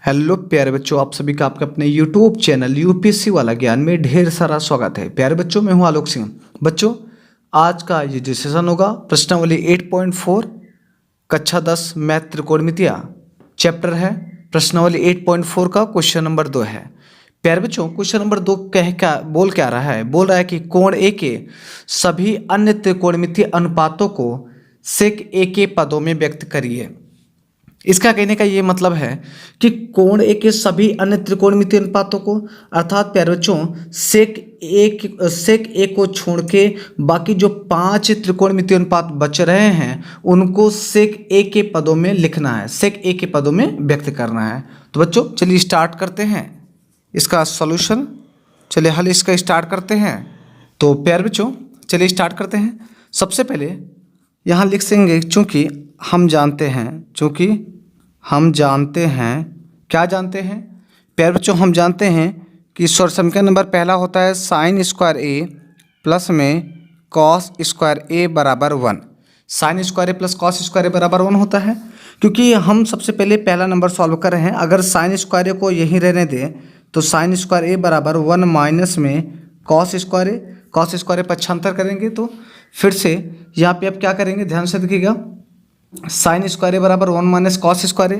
Hello प्यारे बच्चों, आप सभी का आपके अपने यूट्यूब चैनल यूपीएससी वाला ज्ञान में ढेर सारा स्वागत है। प्यारे बच्चों, मैं हूं आलोक सिंह। बच्चों, आज का ये जो सेशन होगा प्रश्नावली 8.4 कक्षा 10 मैथ त्रिकोणमितियाँ चैप्टर है। प्रश्नावली 8.4 का क्वेश्चन नंबर 2 है। प्यारे बच्चों, क्वेश्चन नंबर 2 बोल क्या रहा है? बोल रहा है कि कोण ए के सभी अन्य त्रिकोणमितीय अनुपातों को सेक ए के पदों में व्यक्त करिए। इसका कहने का ये मतलब है कि कोण ए के सभी अन्य त्रिकोणमितीय अनुपातों को, अर्थात प्यारे बच्चों सेक ए को छोड़ के बाकी जो 5 त्रिकोणमितीय अनुपात बच रहे हैं उनको सेक ए के पदों में लिखना है, सेक ए के पदों में व्यक्त करना है। तो बच्चों चलिए स्टार्ट करते हैं इसका सॉल्यूशन। चलिए हल इसका स्टार्ट करते हैं। तो प्यारे बच्चों चलिए स्टार्ट करते हैं। सबसे पहले यहाँ लिख देंगे चूँकि हम जानते हैं क्या जानते हैं प्यारे बच्चों? हम जानते हैं कि स्वर समीकरण नंबर पहला होता है साइन स्क्वायर ए प्लस में कॉस स्क्वायर ए बराबर 1। साइन स्क्वायर ए प्लस कॉस स्क्वायर ए बराबर 1 होता है क्योंकि हम सबसे पहले पहला नंबर सॉल्व कर रहे हैं। अगर साइन स्क्वायर ए को यहीं रहने दें तो साइन स्क्वायर ए बराबर 1 माइनस में कॉस स्क्वायर ए पक्षांतर करेंगे तो फिर से यहाँ पे अब क्या करेंगे, ध्यान से देखिएगा। साइन स्क्वायर ए बराबर 1 माइनस कॉस स्क्वायर ए।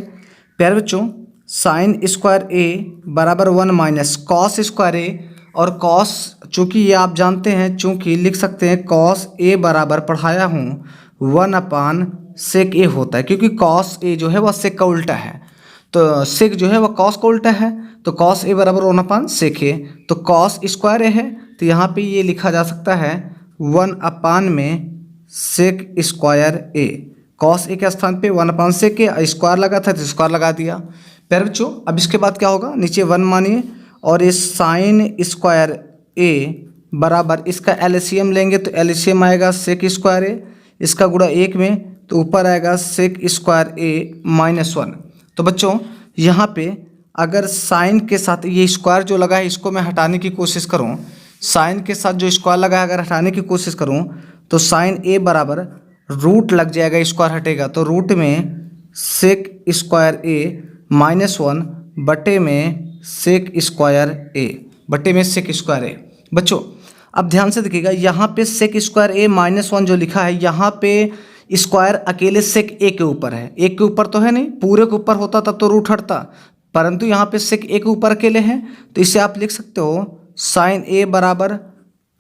प्यारे बच्चों, साइन स्क्वायर ए बराबर 1 माइनस कॉस स्क्वायर ए, और कॉस चूँकि ये आप जानते हैं, चूँकि लिख सकते हैं कॉस ए बराबर पढ़ाया हूँ 1 अपान सेक ए होता है, क्योंकि कॉस ए जो है वह सेक का उल्टा है, तो सेक जो है वह कॉस का उल्टा है, तो कॉस ए बराबर 1 अपान सेक ए। तो कॉस स्क्वायर ए है तो यहाँ पे ये लिखा जा सकता है 1 अपान में sec square A. Cos A के स्थान पे 1 अपान सेक ए, स्क्वायर लगा था तो स्क्वायर लगा दिया। प्यारे बच्चों, अब इसके बाद क्या होगा, नीचे 1 मानिए और ये साइन स्क्वायर ए बराबर इसका एलसीएम लेंगे तो एलसीएम आएगा सेक स्क्वायर ए, इसका गुणा 1 में तो ऊपर आएगा सेक स्क्वायर ए माइनस 1। तो बच्चों यहाँ पे अगर साइन के साथ ये स्क्वायर जो लगा है इसको मैं हटाने की कोशिश करूँ, साइन के साथ जो स्क्वायर लगा है अगर हटाने की कोशिश करूँ तो साइन ए बराबर रूट लग जाएगा, स्क्वायर हटेगा तो रूट में सेक स्क्वायर ए माइनस 1 बटे में सेक स्क्वायर ए। बच्चों अब ध्यान से देखिएगा, यहाँ पे सेक स्क्वायर ए माइनस 1 जो लिखा है, यहाँ पे स्क्वायर अकेले सेक ए के ऊपर है, एक के ऊपर तो है नहीं, पूरे के ऊपर होता तब तो रूट हटता, परंतु यहाँ पे सेक ए के ऊपर अकेले हैं तो इसे आप लिख सकते हो साइन ए बराबर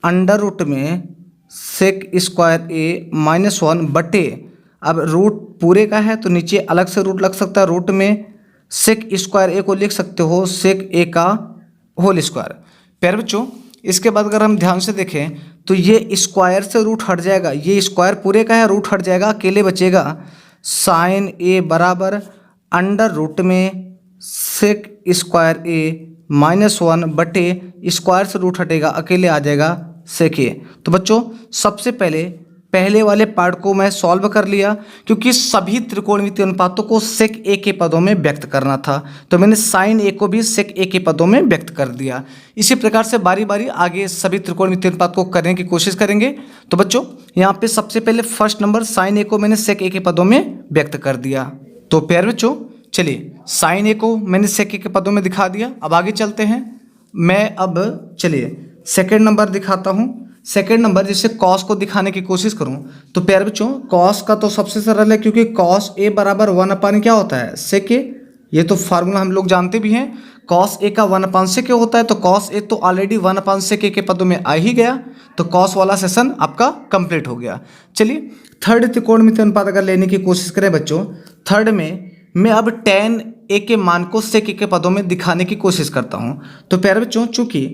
अंडर रूट में सेक स्क्वायर ए माइनस 1 बटे, अब रूट पूरे का है तो नीचे अलग से रूट लग सकता है, रूट में सेक स्क्वायर ए को लिख सकते हो सेक ए का होल स्क्वायर। प्यारे बच्चों, इसके बाद अगर हम ध्यान से देखें तो ये स्क्वायर से रूट हट जाएगा, ये स्क्वायर पूरे का है रूट हट जाएगा, अकेले बचेगा साइन ए बराबर अंडर रूट में सेक स्क्वायर ए माइनस 1 बटे स्क्वायर से रूट हटेगा, अकेले आ जाएगा सेक ए। तो बच्चों सबसे पहले वाले पार्ट को मैं सॉल्व कर लिया क्योंकि सभी त्रिकोणमितीय अनुपातों को सेक ए के पदों में व्यक्त करना था, तो मैंने साइन ए को भी सेक ए के पदों में व्यक्त कर दिया। इसी प्रकार से बारी बारी आगे सभी त्रिकोणमितीय अनुपात को करने की कोशिश करेंगे। तो बच्चों यहाँ पे सबसे पहले फर्स्ट नंबर साइन ए को मैंने सेक ए के पदों में व्यक्त कर दिया। तो प्यारे बच्चों चलिए साइन ए को मैंने सेक ए के पदों में दिखा दिया। अब आगे चलते हैं, मैं अब चलिए सेकेंड नंबर दिखाता हूँ। सेकेंड नंबर जिससे कॉस को दिखाने की कोशिश करूँ तो प्यारे बच्चों कॉस का तो सबसे सरल है क्योंकि कॉस ए बराबर 1 अपान क्या होता है सेक ए, ये तो फार्मूला हम लोग जानते भी हैं। कॉस ए का 1 अपान सेक ए होता है तो कॉस ए तो ऑलरेडी 1 अपान सेक ए के पदों में आ ही गया, तो कॉस वाला सेशन आपका कंप्लीट हो गया। चलिए थर्ड त्रिकोणमितीय अनुपात अगर लेने की कोशिश करें बच्चों, थर्ड में मैं अब tan ए के मान को सेक ए के पदों में दिखाने की कोशिश करता हूँ। तो प्यारे बच्चों चूँकि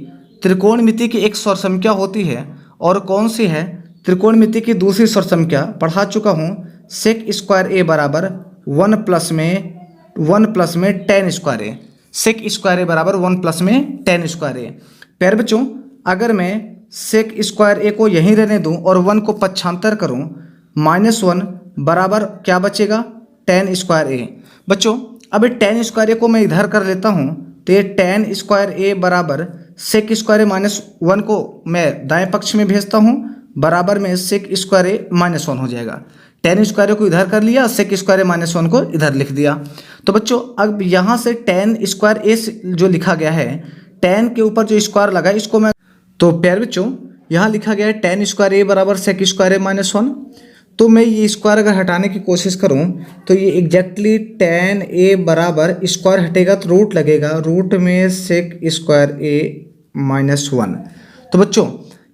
त्रिकोणमिति की एक स्वर संख्या होती है और कौन सी है, त्रिकोणमिति की दूसरी स्वर संख्या पढ़ा चुका हूँ, सेक स्क्वायर ए बराबर 1 प्लस में tan स्क्वायर ए, सेक स्क्वायर ए बराबर 1 प्लस में tan स्क्वायर ए। प्यारे बच्चों अगर मैं सेक स्क्वायर ए को यहीं रहने दूँ और 1 को पक्षांतर करूँ, -1 बराबर क्या बचेगा tan स्क्वायर ए। बच्चों अब tan स्क्वायर ए को मैं इधर कर लेता हूँ तो ये tan स्क्वायर ए बराबर सेक स्क्वायर ए -1 को मैं दाएं पक्ष में भेजता हूँ, बराबर में सेक स्क्वायर ए -1 हो जाएगा। tan स्क्वायर ए को इधर कर लिया, सेक स्क्वायर ए -1 को इधर लिख दिया। तो बच्चों अब यहाँ से tan स्क्वायर ए जो लिखा गया है, tan के ऊपर जो स्क्वायर लगा है इसको मैं, तो प्यारे बच्चों यहाँ लिखा गया है tan स्क्वायर ए बराबर सेक स्क्वायर ए माइनस 1। तो मैं ये स्क्वायर अगर हटाने की कोशिश करूँ तो ये एग्जैक्टली tan ए बराबर स्क्वायर हटेगा तो रूट लगेगा, रूट में सेक स्क्वायर ए माइनस 1। तो बच्चों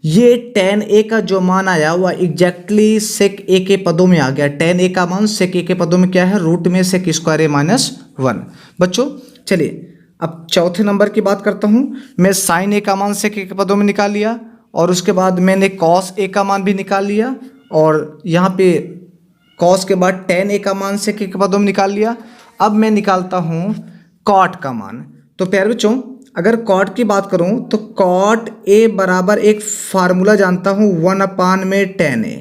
ये tan ए का जो मान आया वह एग्जैक्टली सेक ए के पदों में आ गया। tan ए का मान सेक ए के पदों में क्या है, रूट में सेक स्क्वायर ए माइनस 1। बच्चों चलिए अब चौथे नंबर की बात करता हूँ। मैं साइन ए का मान सेक ए के पदों में निकाल लिया और उसके बाद मैंने कॉस ए का मान भी निकाल लिया और यहाँ पे कॉस के बाद tan ए का मान सेक ए के पदों में निकाल लिया। अब मैं निकालता हूँ कॉट का मान। तो प्यारे बच्चों अगर कॉट की बात करूं तो कॉट ए बराबर एक फार्मूला जानता हूं 1 में tan ए।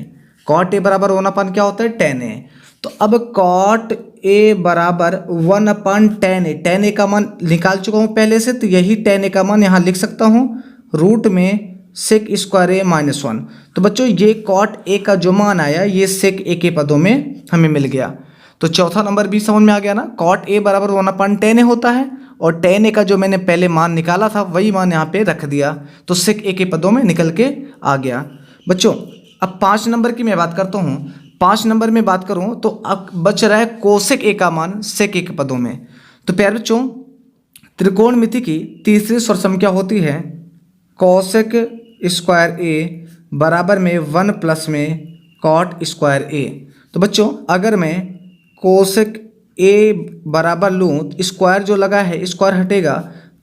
कॉट ए बराबर 1 क्या होता है, tan ए। तो अब कॉट ए बराबर 1/tan ए का मान निकाल चुका हूं पहले से, तो यही tan ए का मान यहाँ लिख सकता हूं, रूट में सेक स्क्वायर ए माइनस 1। तो बच्चों ये कॉट ए का जो मान आया ये सेक ए के पदों में हमें मिल गया। तो चौथा नंबर भी समझ में आ गया ना, कॉट ए बराबर 1/tan ए होता है और tan ए का जो मैंने पहले मान निकाला था वही मान यहाँ पे रख दिया तो सेक ए के पदों में निकल के आ गया। बच्चों अब 5 नंबर की मैं बात करता हूँ। 5 नंबर में बात करूँ तो अब बच रहा है कोसेक ए का मान सेक ए के पदों में। तो प्यारे बच्चों त्रिकोणमिति की तीसरी सर्वसंख्या होती है कोसेक स्क्वायर ए बराबर में 1 प्लस में कॉट स्क्वायर ए। तो बच्चों अगर मैं कोसेक ए बराबर लूँ तो स्क्वायर जो लगा है स्क्वायर हटेगा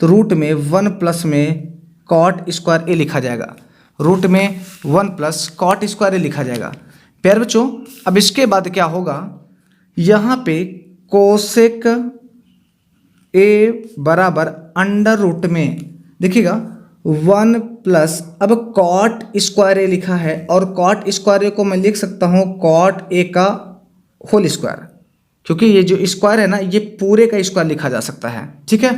तो रूट में 1 प्लस में कॉट स्क्वायर ए लिखा जाएगा, रूट में 1 प्लस कॉट स्क्वायर ए लिखा जाएगा। प्यारे बच्चों अब इसके बाद क्या होगा, यहाँ पे कोसेक ए बराबर अंडर रूट में देखिएगा 1 प्लस, अब कॉट स्क्वायर ए लिखा है और कॉट स्क्वायर ए को मैं लिख सकता हूँ कॉट ए का होल स्क्वायर, क्योंकि ये जो स्क्वायर है ना ये पूरे का स्क्वायर लिखा जा सकता है। ठीक है,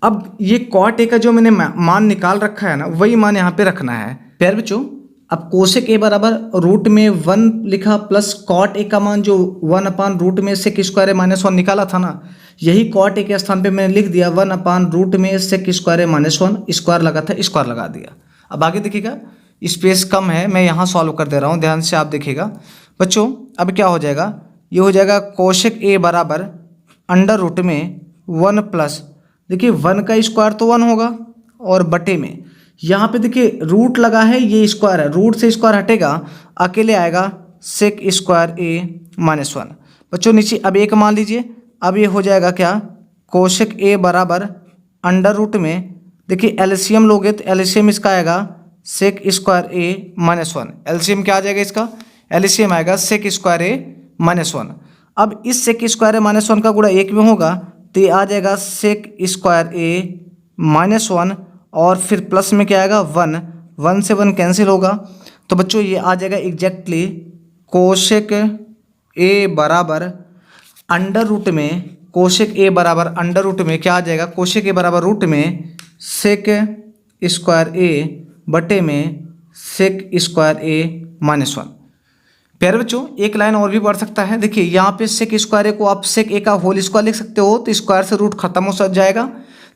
अब ये कॉट ए का जो मैंने मान निकाल रखा है ना वही मान यहाँ पे रखना है। प्यारे बच्चों अब कोसेक ए बराबर रूट में 1 लिखा प्लस कॉट ए का मान जो 1/रूट में सेक स्क्वायर ए माइनस 1 निकाला था ना, यही कॉट ए के स्थान पे मैंने लिख दिया 1/रूट में सेक स्क्वायर ए माइनस 1, स्क्वायर लगा था स्क्वायर लगा दिया। अब आगे देखिएगा स्पेस कम है, मैं यहाँ सॉल्व कर दे रहा हूँ, ध्यान से आप देखिएगा। बच्चों अब क्या हो जाएगा, ये हो जाएगा कोसेक ए बराबर अंडर रूट में 1 प्लस, देखिए 1 का स्क्वायर तो 1 होगा और बटे में यहाँ पे देखिए रूट लगा है, ये स्क्वायर है, रूट से स्क्वायर हटेगा अकेले आएगा सेक स्क्वायर ए माइनस 1। बच्चों नीचे अब एक मान लीजिए, अब ये हो जाएगा क्या, कोसेक ए बराबर अंडर रूट में, देखिए एलसीएम लोगे तो एलसीएम इसका आएगा सेक स्क्वायर ए माइनस 1। एलसीएम क्या आ जाएगा इसका, एलसीएम आएगा सेक स्क्वायर ए माइनस 1। अब इस सेक स्क्वायर ए माइनस 1 का गुणा 1 में होगा तो ये आ जाएगा सेक स्क्वायर ए माइनस 1 और फिर प्लस में क्या आएगा 1 से 1 कैंसिल होगा। तो बच्चों ये आ जाएगा एग्जैक्टली कोसेक ए बराबर अंडर रूट में, कोसेक ए बराबर अंडर रूट में क्या आ जाएगा, कोसेक ए बराबर रूट में सेक स्क्वायर ए बटे में सेक स्क्वायर ए माइनस 1। प्यारे बच्चों एक लाइन और भी बढ़ सकता है, देखिए यहाँ पे सेक स्क्वायर ए को आप सेक ए का होल स्क्वायर लिख सकते हो तो स्क्वायर से रूट खत्म हो जाएगा।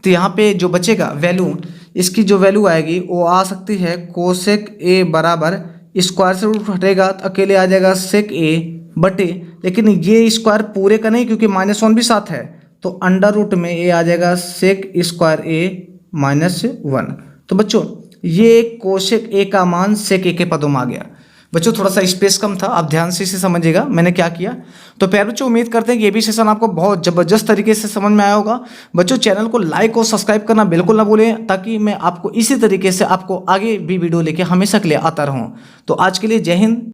तो यहाँ पे जो बचेगा वैल्यू, इसकी जो वैल्यू आएगी वो आ सकती है कोसेक ए बराबर स्क्वायर से रूट हटेगा तो अकेले आ जाएगा सेक ए बटे, लेकिन ये स्क्वायर पूरे का नहीं क्योंकि माइनस 1 भी साथ है, तो अंडर रूट में ए आ जाएगा सेक स्क्वायर ए माइनस 1। तो बच्चों ये कोसेक ए का मान सेक ए के पदों में आ गया। बच्चों थोड़ा सा स्पेस कम था, आप ध्यान से इसे समझिएगा मैंने क्या किया। तो प्यारे बच्चों उम्मीद करते हैं कि ये भी सेशन आपको बहुत ज़बरदस्त तरीके से समझ में आया होगा। बच्चों चैनल को लाइक और सब्सक्राइब करना बिल्कुल ना भूलें ताकि मैं आपको इसी तरीके से आपको आगे भी वीडियो लेके हमेशा के लिए आता रहूँ। तो आज के लिए जय हिंद।